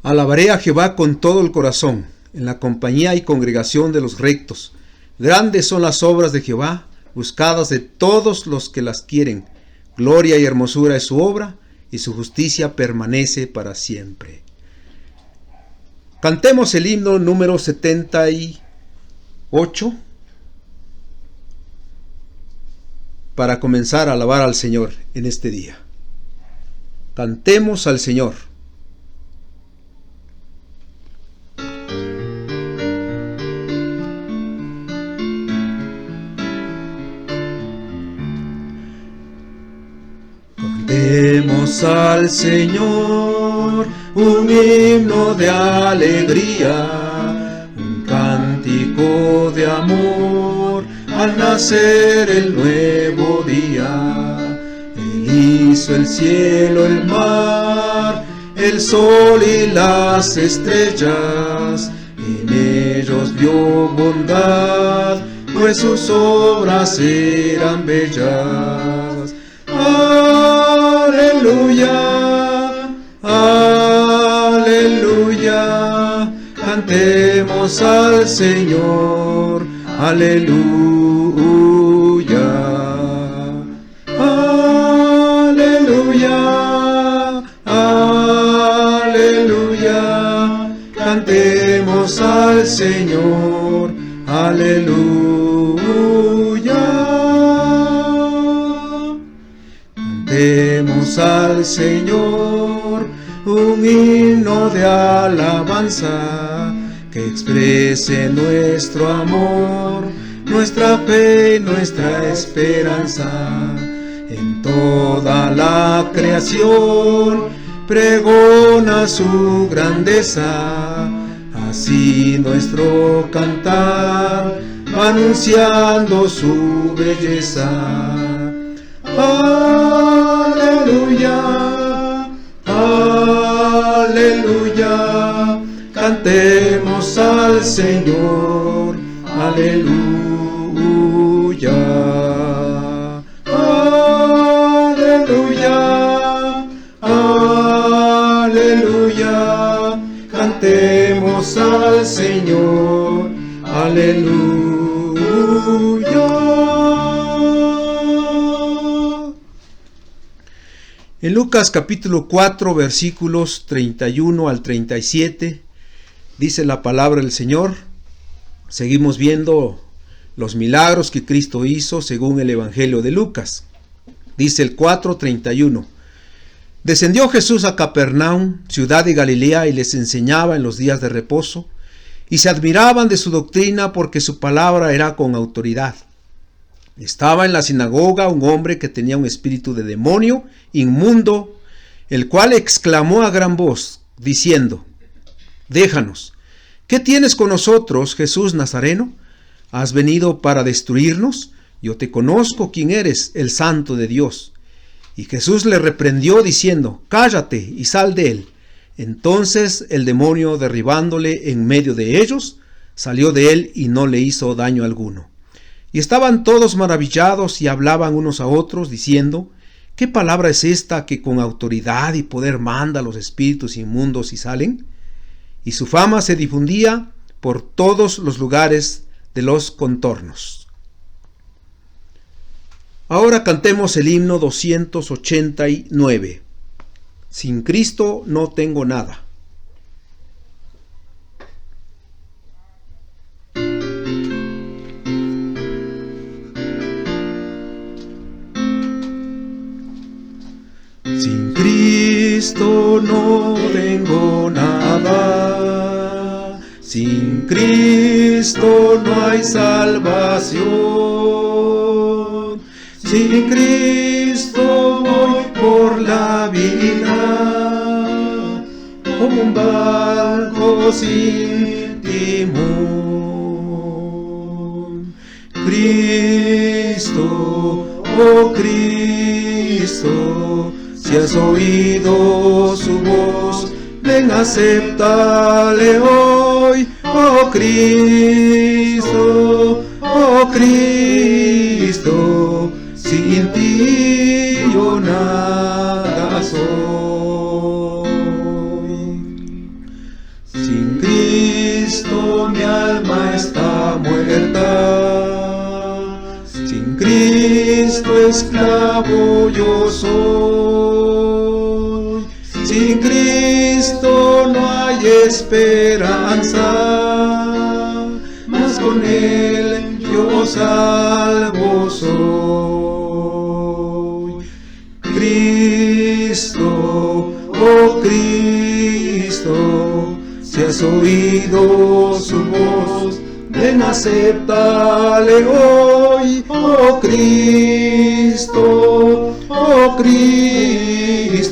Alabaré a Jehová con todo el corazón, en la compañía y congregación de los rectos. Grandes son las obras de Jehová, buscadas de todos los que las quieren. Gloria y hermosura es su obra, y su justicia permanece para siempre. Cantemos el himno número 78 para comenzar a alabar al Señor en este día. Cantemos al Señor. Cantemos al Señor un himno de alegría, un cántico de amor al nacer el nuevo día. Él hizo el cielo, el mar, el sol y las estrellas, en ellos vio bondad, pues sus obras eran bellas. Aleluya, aleluya, cantemos al Señor, aleluya, aleluya, aleluya, cantemos al Señor, aleluya. Cantemos al Señor un himno de alabanza que exprese nuestro amor, nuestra fe y nuestra esperanza. En toda la creación pregona su grandeza, así nuestro cantar va anunciando su belleza. Aleluya, aleluya, cantemos al Señor, aleluya, aleluya, aleluya, cantemos al Señor, aleluya. En Lucas capítulo 4 versículos 31 al 37 dice la palabra del Señor. Seguimos viendo los milagros que Cristo hizo según el Evangelio de Lucas. Dice el 4:31: Descendió Jesús a Capernaum, ciudad de Galilea, y les enseñaba en los días de reposo, y se admiraban de su doctrina porque su palabra era con autoridad. Estaba en la sinagoga un hombre que tenía un espíritu de demonio inmundo, el cual exclamó a gran voz, diciendo: Déjanos, ¿qué tienes con nosotros, Jesús Nazareno? ¿Has venido para destruirnos? Yo te conozco quién eres, el Santo de Dios. Y Jesús le reprendió diciendo: Cállate y sal de él. Entonces el demonio, derribándole en medio de ellos, salió de él y no le hizo daño alguno. Y estaban todos maravillados y hablaban unos a otros, diciendo: ¿Qué palabra es esta que con autoridad y poder manda a los espíritus inmundos y salen? Y su fama se difundía por todos los lugares de los contornos. Ahora cantemos el himno 289. Sin Cristo no tengo nada. Sin Cristo no tengo nada, sin Cristo no hay salvación, sin Cristo voy por la vida, como un barco sin timón. Cristo, oh Cristo, si has oído su voz, ven, acéptale hoy, oh Cristo, sin ti yo nada soy. Cristo mi alma está muerta. Sin Cristo esclavo yo soy. Sin Cristo no hay esperanza, mas con Él yo salvo soy. Cristo, oh Cristo, si has oído su voz, ven, acéptale hoy, oh Cristo, oh Cristo,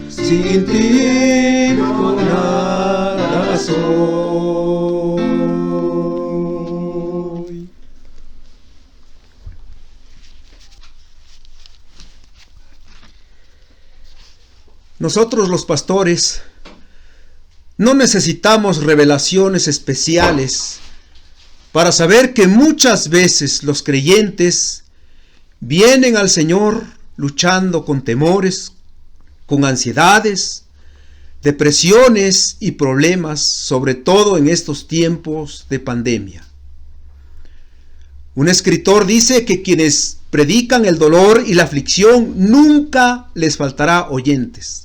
sin ti no nada soy. Nosotros los pastores no necesitamos revelaciones especiales para saber que muchas veces los creyentes vienen al Señor luchando con temores, con ansiedades, depresiones y problemas, sobre todo en estos tiempos de pandemia. Un escritor dice que quienes predican el dolor y la aflicción nunca les faltará oyentes.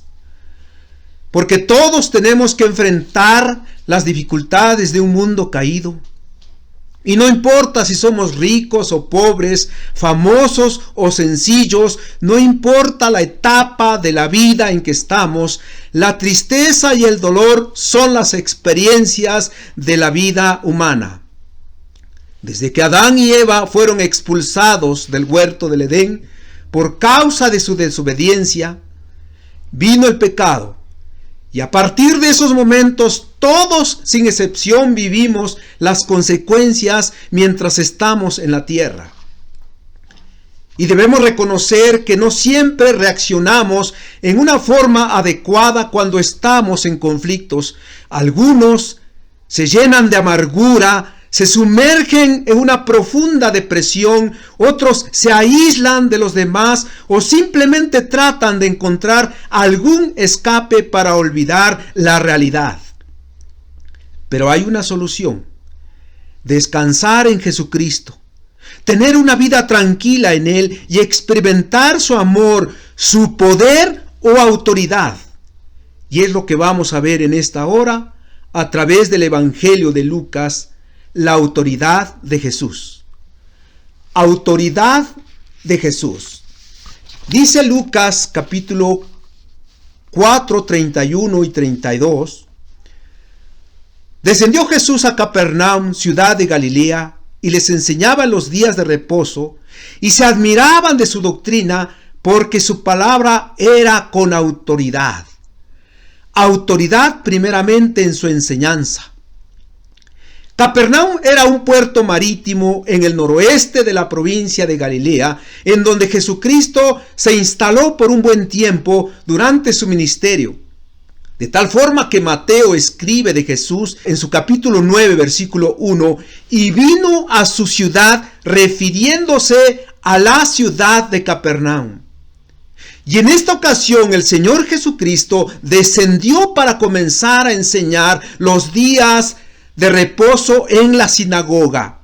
Porque todos tenemos que enfrentar las dificultades de un mundo caído. Y no importa si somos ricos o pobres, famosos o sencillos, no importa la etapa de la vida en que estamos, la tristeza y el dolor son las experiencias de la vida humana. Desde que Adán y Eva fueron expulsados del huerto del Edén por causa de su desobediencia, vino el pecado. Y a partir de esos momentos, todos sin excepción vivimos las consecuencias mientras estamos en la tierra. Y debemos reconocer que no siempre reaccionamos en una forma adecuada cuando estamos en conflictos. Algunos se llenan de amargura, se sumergen en una profunda depresión, otros se aíslan de los demás o simplemente tratan de encontrar algún escape para olvidar la realidad. Pero hay una solución: descansar en Jesucristo, tener una vida tranquila en Él y experimentar su amor, su poder o autoridad. Y es lo que vamos a ver en esta hora a través del Evangelio de Lucas. La autoridad de Jesús. Autoridad de Jesús. Dice Lucas capítulo 4, 31 y 32. Descendió Jesús a Capernaum, ciudad de Galilea, y les enseñaba en los días de reposo, y se admiraban de su doctrina, porque su palabra era con autoridad. Autoridad primeramente en su enseñanza. Capernaum era un puerto marítimo en el noroeste de la provincia de Galilea, en donde Jesucristo se instaló por un buen tiempo durante su ministerio. De tal forma que Mateo escribe de Jesús en su capítulo 9, versículo 1, y vino a su ciudad refiriéndose a la ciudad de Capernaum. Y en esta ocasión el Señor Jesucristo descendió para comenzar a enseñar los días de reposo en la sinagoga.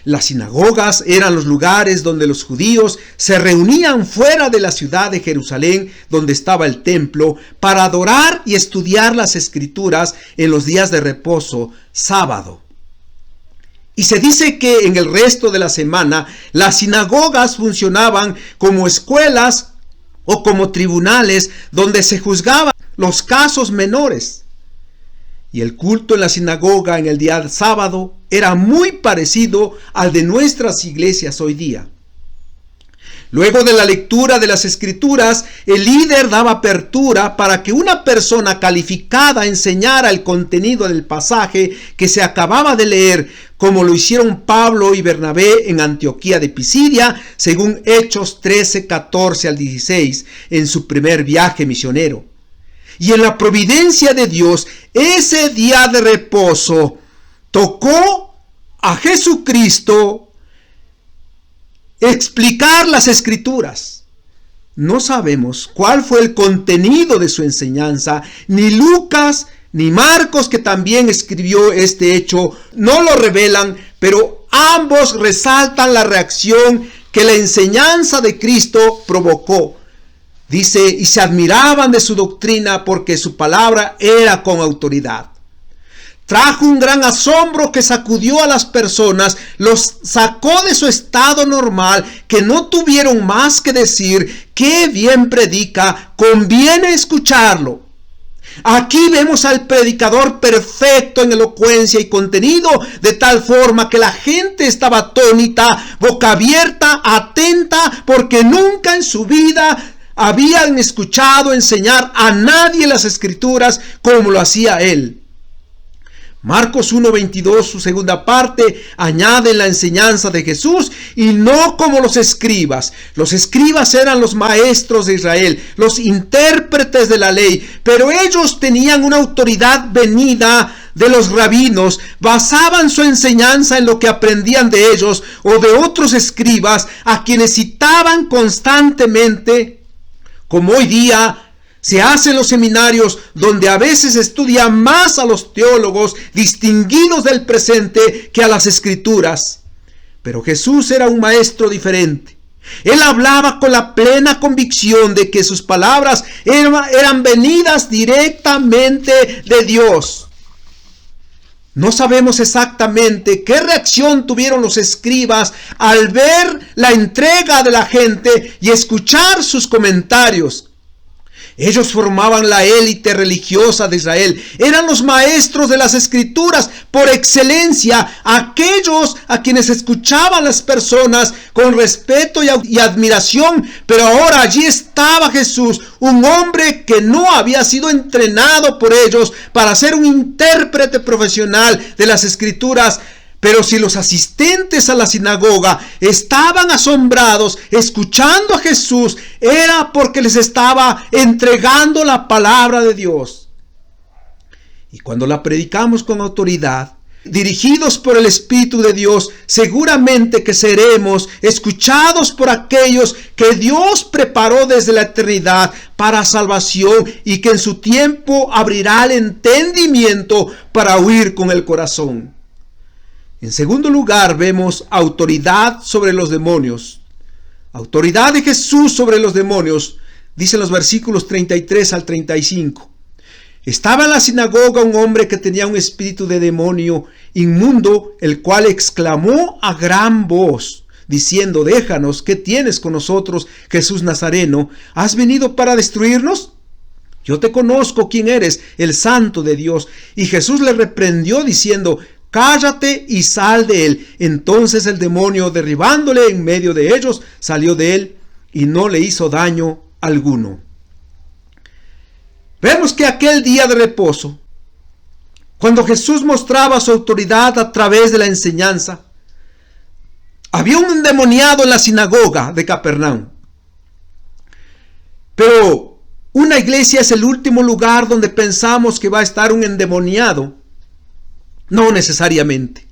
Las sinagogas eran los lugares donde los judíos se reunían fuera de la ciudad de Jerusalén, donde estaba el templo, para adorar y estudiar las escrituras en los días de reposo, sábado. Y se dice que en el resto de la semana las sinagogas funcionaban como escuelas o como tribunales donde se juzgaban los casos menores. Y el culto en la sinagoga en el día sábado era muy parecido al de nuestras iglesias hoy día. Luego de la lectura de las escrituras, el líder daba apertura para que una persona calificada enseñara el contenido del pasaje que se acababa de leer, como lo hicieron Pablo y Bernabé en Antioquía de Pisidia, según Hechos 13, 14 al 16, en su primer viaje misionero. Y en la providencia de Dios, ese día de reposo tocó a Jesucristo explicar las escrituras. No sabemos cuál fue el contenido de su enseñanza. Ni Lucas ni Marcos, que también escribió este hecho, no lo revelan, pero ambos resaltan la reacción que la enseñanza de Cristo provocó. Dice, y se admiraban de su doctrina porque su palabra era con autoridad. Trajo un gran asombro que sacudió a las personas, los sacó de su estado normal, que no tuvieron más que decir, qué bien predica, conviene escucharlo. Aquí vemos al predicador perfecto en elocuencia y contenido, de tal forma que la gente estaba atónita, boca abierta, atenta, porque nunca en su vida habían escuchado enseñar a nadie las Escrituras como lo hacía él. Marcos 1:22, su segunda parte, añade la enseñanza de Jesús y no como los escribas. Los escribas eran los maestros de Israel, los intérpretes de la ley, pero ellos tenían una autoridad venida de los rabinos, basaban su enseñanza en lo que aprendían de ellos o de otros escribas a quienes citaban constantemente, como hoy día se hace en los seminarios, donde a veces estudia más a los teólogos distinguidos del presente que a las Escrituras. Pero Jesús era un maestro diferente. Él hablaba con la plena convicción de que sus palabras eran venidas directamente de Dios. No sabemos exactamente qué reacción tuvieron los escribas al ver la entrega de la gente y escuchar sus comentarios. Ellos formaban la élite religiosa de Israel. Eran los maestros de las Escrituras por excelencia, aquellos a quienes escuchaban las personas con respeto y admiración. Pero ahora allí estaba Jesús, un hombre que no había sido entrenado por ellos para ser un intérprete profesional de las Escrituras. Pero si los asistentes a la sinagoga estaban asombrados escuchando a Jesús, era porque les estaba entregando la palabra de Dios. Y cuando la predicamos con autoridad, dirigidos por el Espíritu de Dios, seguramente que seremos escuchados por aquellos que Dios preparó desde la eternidad para salvación y que en su tiempo abrirá el entendimiento para oír con el corazón. En segundo lugar, vemos autoridad sobre los demonios. Autoridad de Jesús sobre los demonios, dicen los versículos 33 al 35. Estaba en la sinagoga un hombre que tenía un espíritu de demonio inmundo, el cual exclamó a gran voz, diciendo, déjanos, ¿qué tienes con nosotros, Jesús Nazareno? ¿Has venido para destruirnos? Yo te conozco quién eres, el Santo de Dios. Y Jesús le reprendió diciendo, cállate y sal de él. Entonces el demonio, derribándole en medio de ellos, salió de él y no le hizo daño alguno. Vemos que aquel día de reposo, cuando Jesús mostraba su autoridad a través de la enseñanza, había un endemoniado en la sinagoga de Capernaum. Pero una iglesia es el último lugar donde pensamos que va a estar un endemoniado. No necesariamente.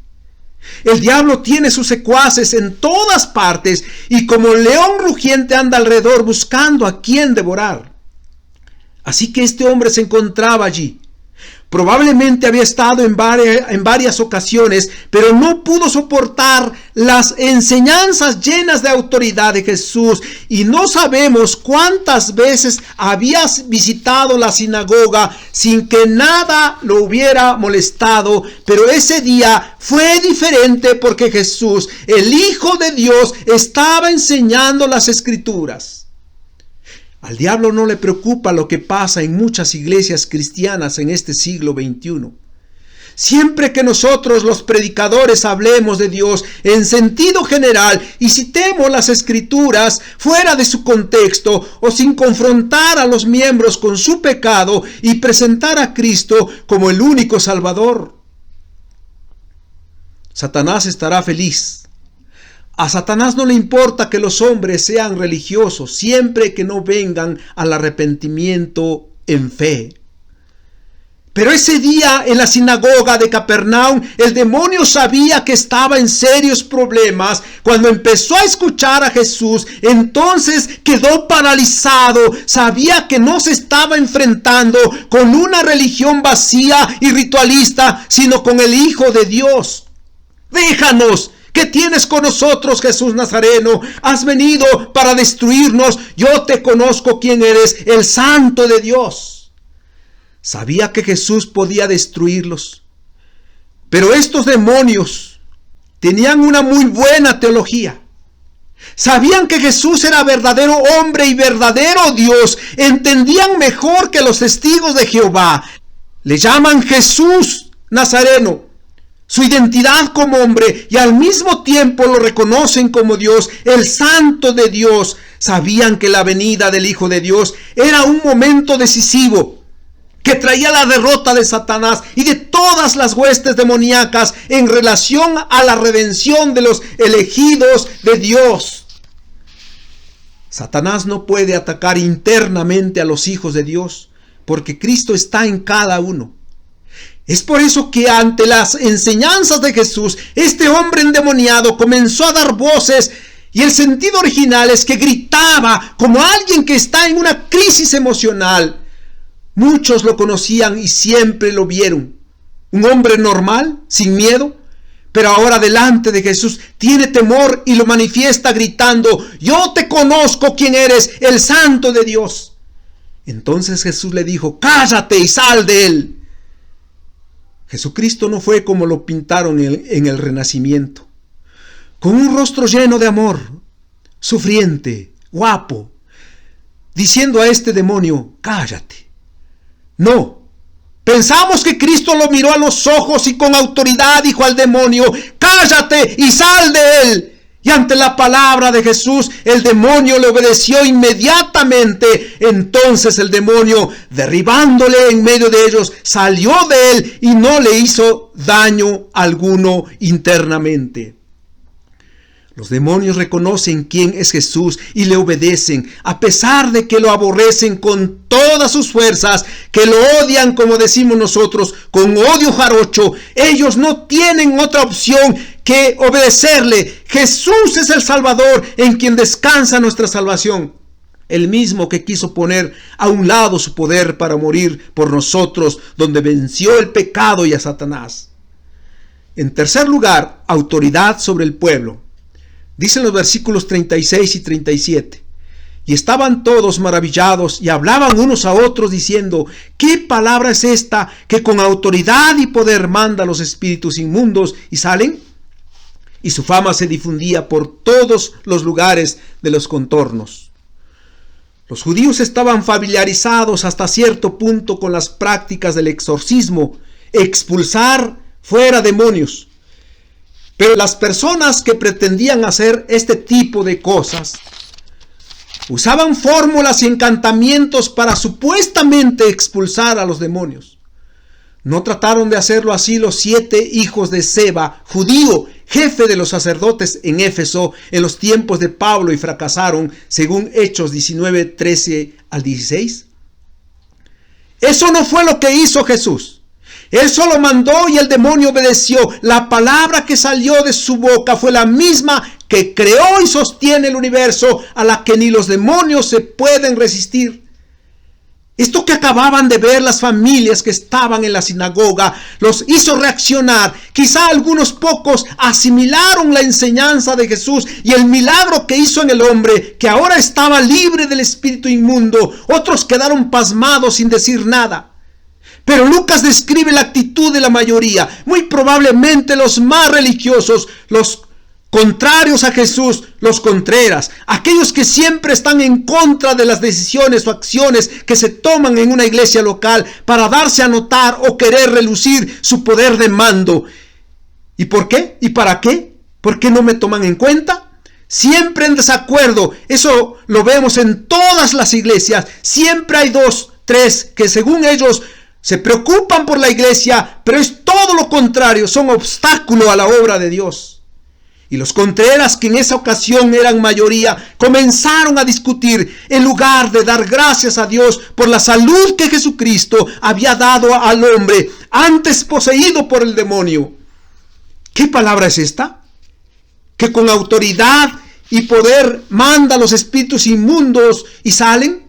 El diablo tiene sus secuaces en todas partes y como león rugiente anda alrededor buscando a quien devorar. Así que este hombre se encontraba allí. Probablemente había estado en varias ocasiones, pero no pudo soportar las enseñanzas llenas de autoridad de Jesús. Y no sabemos cuántas veces había visitado la sinagoga sin que nada lo hubiera molestado. Pero ese día fue diferente porque Jesús, el Hijo de Dios, estaba enseñando las Escrituras. Al diablo no le preocupa lo que pasa en muchas iglesias cristianas en este siglo XXI. Siempre que nosotros los predicadores hablemos de Dios en sentido general y citemos las Escrituras fuera de su contexto o sin confrontar a los miembros con su pecado y presentar a Cristo como el único Salvador, Satanás estará feliz. A Satanás no le importa que los hombres sean religiosos, siempre que no vengan al arrepentimiento en fe. Pero ese día en la sinagoga de Capernaum, el demonio sabía que estaba en serios problemas. Cuando empezó a escuchar a Jesús, entonces quedó paralizado. Sabía que no se estaba enfrentando con una religión vacía y ritualista, sino con el Hijo de Dios. Déjanos. ¿Qué tienes con nosotros, Jesús Nazareno? Has venido para destruirnos. Yo te conozco quién eres, el Santo de Dios. Sabía que Jesús podía destruirlos. Pero estos demonios tenían una muy buena teología. Sabían que Jesús era verdadero hombre y verdadero Dios. Entendían mejor que los testigos de Jehová. Le llaman Jesús Nazareno, su identidad como hombre, y al mismo tiempo lo reconocen como Dios, el Santo de Dios. Sabían que la venida del Hijo de Dios era un momento decisivo, que traía la derrota de Satanás y de todas las huestes demoníacas en relación a la redención de los elegidos de Dios. Satanás no puede atacar internamente a los hijos de Dios, porque Cristo está en cada uno. Es por eso que ante las enseñanzas de Jesús, este hombre endemoniado comenzó a dar voces, y el sentido original es que gritaba como alguien que está en una crisis emocional. Muchos lo conocían y siempre lo vieron. Un hombre normal, sin miedo, pero ahora delante de Jesús tiene temor y lo manifiesta gritando: yo te conozco quién eres, el Santo de Dios. Entonces Jesús le dijo: cállate y sal de él. Jesucristo no fue como lo pintaron en el Renacimiento, con un rostro lleno de amor, sufriente, guapo, diciendo a este demonio: cállate. No, pensamos que Cristo lo miró a los ojos y con autoridad dijo al demonio: cállate y sal de él. Y ante la palabra de Jesús, el demonio le obedeció inmediatamente. Entonces el demonio, derribándole en medio de ellos, salió de él y no le hizo daño alguno internamente. Los demonios reconocen quién es Jesús y le obedecen, a pesar de que lo aborrecen con todas sus fuerzas, que lo odian, como decimos nosotros, con odio jarocho. Ellos no tienen otra opción que obedecerle. Jesús es el Salvador, en quien descansa nuestra salvación. El mismo que quiso poner a un lado su poder para morir por nosotros, donde venció el pecado y a Satanás. En tercer lugar, autoridad sobre el pueblo. Dicen los versículos 36 y 37. Y estaban todos maravillados y hablaban unos a otros diciendo: ¿qué palabra es esta que con autoridad y poder manda a los espíritus inmundos y salen? Y su fama se difundía por todos los lugares de los contornos. Los judíos estaban familiarizados hasta cierto punto con las prácticas del exorcismo, expulsar fuera demonios. Pero las personas que pretendían hacer este tipo de cosas usaban fórmulas y encantamientos para supuestamente expulsar a los demonios. ¿No trataron de hacerlo así los 7 hijos de Seba, judío, jefe de los sacerdotes en Éfeso, en los tiempos de Pablo, y fracasaron, según Hechos 19, 13 al 16? Eso no fue lo que hizo Jesús. Él solo mandó y el demonio obedeció. La palabra que salió de su boca fue la misma que creó y sostiene el universo, a la que ni los demonios se pueden resistir. Esto que acababan de ver las familias que estaban en la sinagoga los hizo reaccionar. Quizá algunos pocos asimilaron la enseñanza de Jesús y el milagro que hizo en el hombre, que ahora estaba libre del espíritu inmundo. Otros quedaron pasmados sin decir nada. Pero Lucas describe la actitud de la mayoría, muy probablemente los más religiosos, los contrarios a Jesús, los contreras, aquellos que siempre están en contra de las decisiones o acciones que se toman en una iglesia local para darse a notar o querer relucir su poder de mando. ¿Y por qué? ¿Y para qué? ¿Por qué no me toman en cuenta? Siempre en desacuerdo. Eso lo vemos en todas las iglesias. Siempre hay 2, 3 que según ellos se preocupan por la iglesia, pero es todo lo contrario, son obstáculo a la obra de Dios. Y los Contreras, que en esa ocasión eran mayoría, comenzaron a discutir en lugar de dar gracias a Dios por la salud que Jesucristo había dado al hombre antes poseído por el demonio. ¿Qué palabra es esta? Que con autoridad y poder manda a los espíritus inmundos y salen.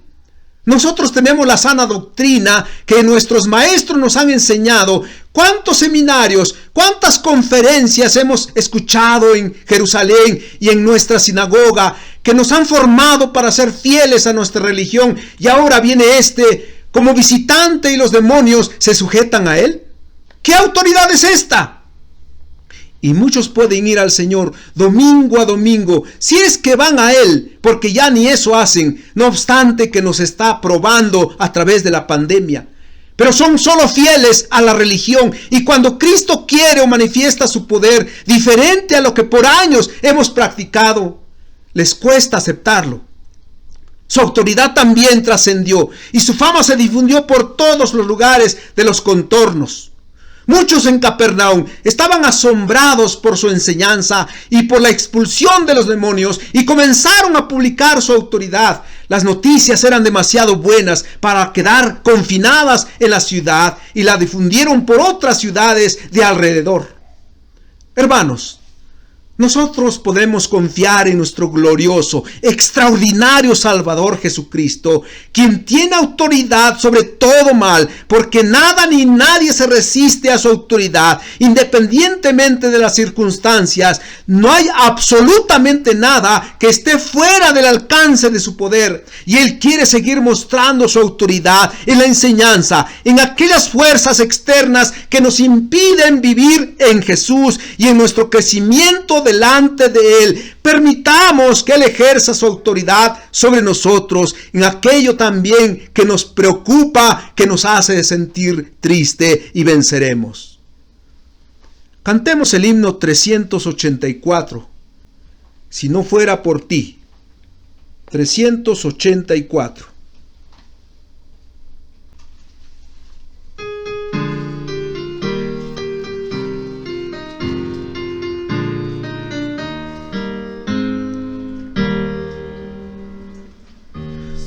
Nosotros tenemos la sana doctrina que nuestros maestros nos han enseñado. ¿Cuántos seminarios, cuántas conferencias hemos escuchado en Jerusalén y en nuestra sinagoga que nos han formado para ser fieles a nuestra religión? Y ahora viene como visitante y los demonios se sujetan a él. ¿Qué autoridad es esta? Y muchos pueden ir al Señor domingo a domingo, si es que van a Él, porque ya ni eso hacen, no obstante que nos está probando a través de la pandemia. Pero son solo fieles a la religión, y cuando Cristo quiere o manifiesta su poder, diferente a lo que por años hemos practicado, les cuesta aceptarlo. Su autoridad también trascendió, y su fama se difundió por todos los lugares de los contornos. Muchos en Capernaum estaban asombrados por su enseñanza y por la expulsión de los demonios y comenzaron a publicar su autoridad. Las noticias eran demasiado buenas para quedar confinadas en la ciudad y la difundieron por otras ciudades de alrededor. Hermanos, nosotros podemos confiar en nuestro glorioso, extraordinario Salvador Jesucristo, quien tiene autoridad sobre todo mal, porque nada ni nadie se resiste a su autoridad, independientemente de las circunstancias. No hay absolutamente nada que esté fuera del alcance de su poder, y Él quiere seguir mostrando su autoridad en la enseñanza, en aquellas fuerzas externas que nos impiden vivir en Jesús y en nuestro crecimiento delante de Él. Permitamos que Él ejerza su autoridad sobre nosotros en aquello también que nos preocupa, que nos hace sentir triste, y venceremos. Cantemos el himno 384. Si no fuera por ti. 384.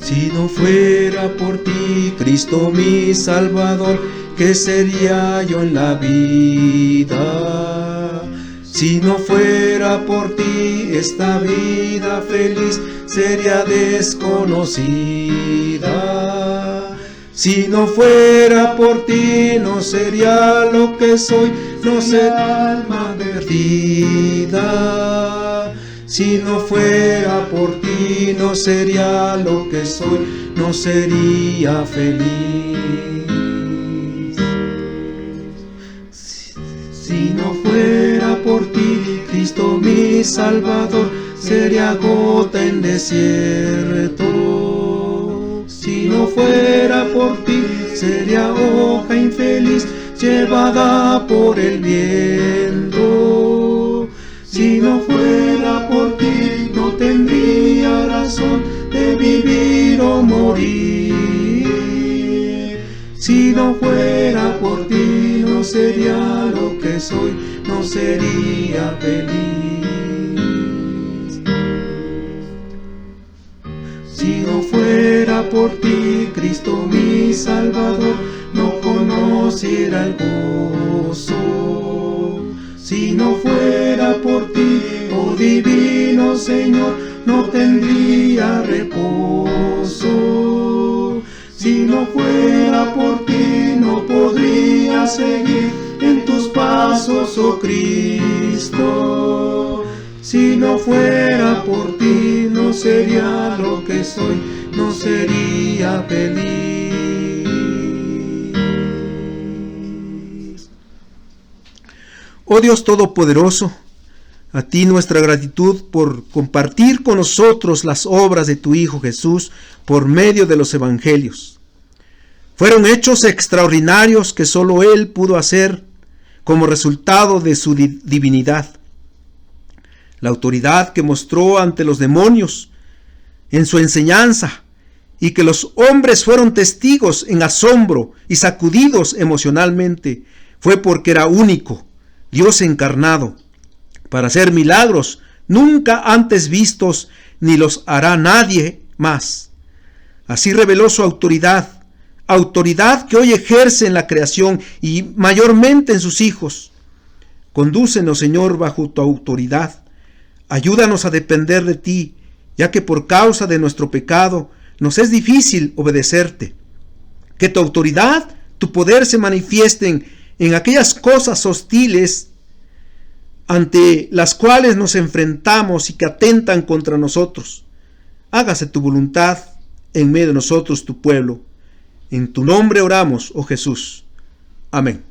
Si no fuera por ti, Cristo mi Salvador, ¿qué sería yo en la vida? Si no fuera por ti, esta vida feliz sería desconocida. Si no fuera por ti, no sería lo que soy, no sería alma perdida. Si no fuera por ti, no sería lo que soy, no sería feliz. Si no fuera por ti, Cristo mi Salvador, sería gota en desierto. Si no fuera por ti, sería hoja infeliz, llevada por el viento. Si no fuera por ti, no tendría razón de vivir o morir. Si no fuera por ti, no sería lo que soy, no sería feliz. Si no fuera por ti, Cristo mi Salvador, no conociera el gozo. Si no fuera por ti, oh divino Señor, no tendría reposo. Si no fuera por ti, no podría seguir en tus pasos, oh Cristo. Si no fuera por ti, no sería lo que soy, no sería feliz. Oh Dios Todopoderoso, a ti nuestra gratitud por compartir con nosotros las obras de tu Hijo Jesús por medio de los evangelios. Fueron hechos extraordinarios que solo Él pudo hacer como resultado de su divinidad. La autoridad que mostró ante los demonios en su enseñanza, y que los hombres fueron testigos en asombro y sacudidos emocionalmente, fue porque era único, Dios encarnado, para hacer milagros nunca antes vistos, ni los hará nadie más. Así reveló su autoridad, autoridad que hoy ejerce en la creación y mayormente en sus hijos. Condúcenos, Señor, bajo tu autoridad. Ayúdanos a depender de ti, ya que por causa de nuestro pecado nos es difícil obedecerte. Que tu autoridad, tu poder se manifiesten en aquellas cosas hostiles ante las cuales nos enfrentamos y que atentan contra nosotros. Hágase tu voluntad en medio de nosotros, tu pueblo. En tu nombre oramos, oh Jesús. Amén.